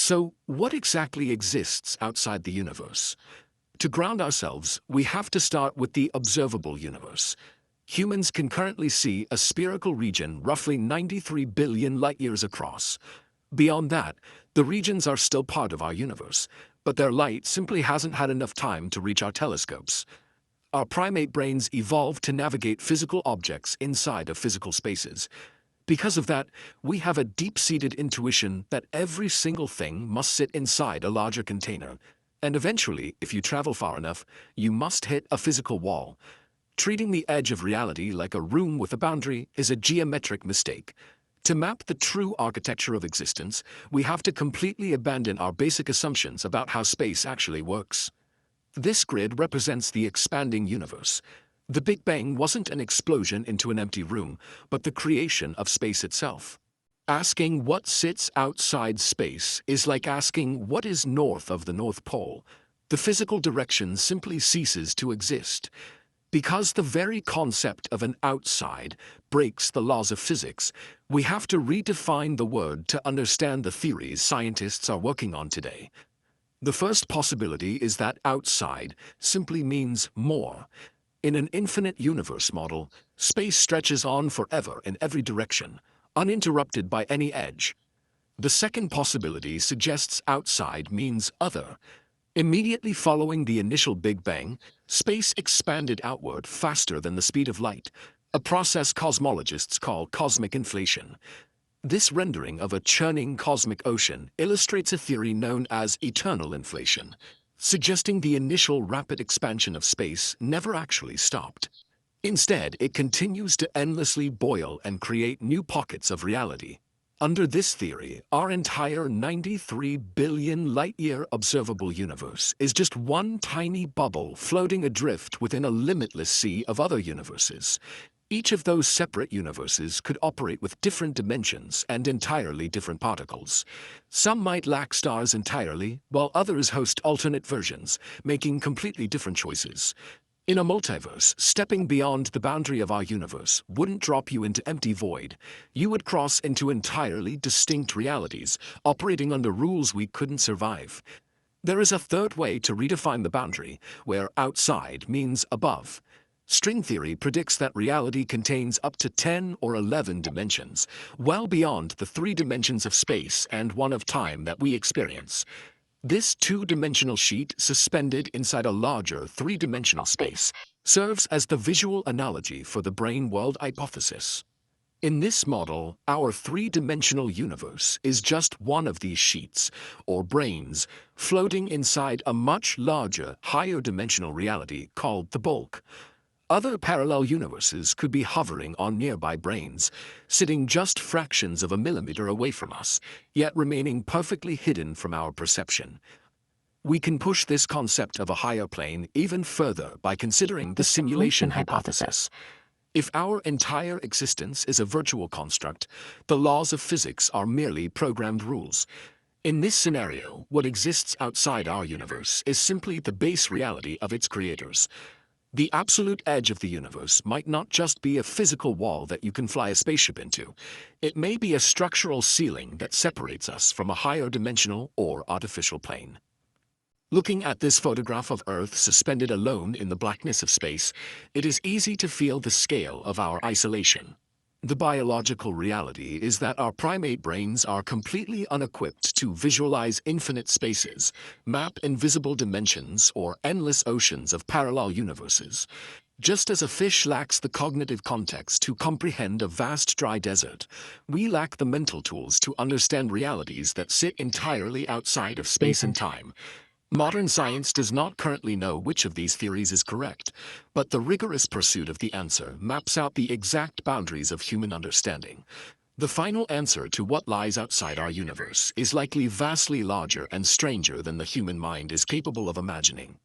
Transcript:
So, what exactly exists outside the universe? To ground ourselves, we have to start with the observable universe. Humans can currently see a spherical region roughly 93 billion light-years across. Beyond that, the regions are still part of our universe, but their light simply hasn't had enough time to reach our telescopes. Our primate brains evolved to navigate physical objects inside of physical spaces. Because of that, we have a deep-seated intuition that every single thing must sit inside a larger container. And eventually, if you travel far enough, you must hit a physical wall. Treating the edge of reality like a room with a boundary is a geometric mistake. To map the true architecture of existence, we have to completely abandon our basic assumptions about how space actually works. This grid represents the expanding universe. The Big Bang wasn't an explosion into an empty room, but the creation of space itself. Asking what sits outside space is like asking what is north of the North Pole. The physical direction simply ceases to exist. Because the very concept of an outside breaks the laws of physics, we have to redefine the word to understand the theories scientists are working on today. The first possibility is that outside simply means more. In an infinite universe model, space stretches on forever in every direction, uninterrupted by any edge. The second possibility suggests outside means other. Immediately following the initial Big Bang, space expanded outward faster than the speed of light, a process cosmologists call cosmic inflation. This rendering of a churning cosmic ocean illustrates a theory known as eternal inflation, suggesting the initial rapid expansion of space never actually stopped. Instead, it continues to endlessly boil and create new pockets of reality. Under this theory, our entire 93 billion light-year observable universe is just one tiny bubble floating adrift within a limitless sea of other universes. Each of those separate universes could operate with different dimensions and entirely different particles. Some might lack stars entirely, while others host alternate versions, making completely different choices. In a multiverse, stepping beyond the boundary of our universe wouldn't drop you into empty void. You would cross into entirely distinct realities, operating under rules we couldn't survive. There is a third way to redefine the boundary, where outside means above. String theory predicts that reality contains up to 10 or 11 dimensions, well beyond the 3 dimensions of space and 1 of time that we experience. This 2-dimensional sheet suspended inside a larger 3-dimensional space serves as the visual analogy for the brain-world hypothesis. In this model, our 3-dimensional universe is just one of these sheets, or brains, floating inside a much larger, higher-dimensional reality called the bulk. Other parallel universes could be hovering on nearby brains, sitting just fractions of a millimeter away from us, yet remaining perfectly hidden from our perception. We can push this concept of a higher plane even further by considering the simulation hypothesis. If our entire existence is a virtual construct, the laws of physics are merely programmed rules. In this scenario, what exists outside our universe is simply the base reality of its creators. The absolute edge of the universe might not just be a physical wall that you can fly a spaceship into. It may be a structural ceiling that separates us from a higher dimensional or artificial plane. Looking at this photograph of Earth suspended alone in the blackness of space, it is easy to feel the scale of our isolation. The biological reality is that our primate brains are completely unequipped to visualize infinite spaces, map invisible dimensions, or endless oceans of parallel universes. Just as a fish lacks the cognitive context to comprehend a vast dry desert, we lack the mental tools to understand realities that sit entirely outside of space and time. Modern science does not currently know which of these theories is correct, but the rigorous pursuit of the answer maps out the exact boundaries of human understanding. The final answer to what lies outside our universe is likely vastly larger and stranger than the human mind is capable of imagining.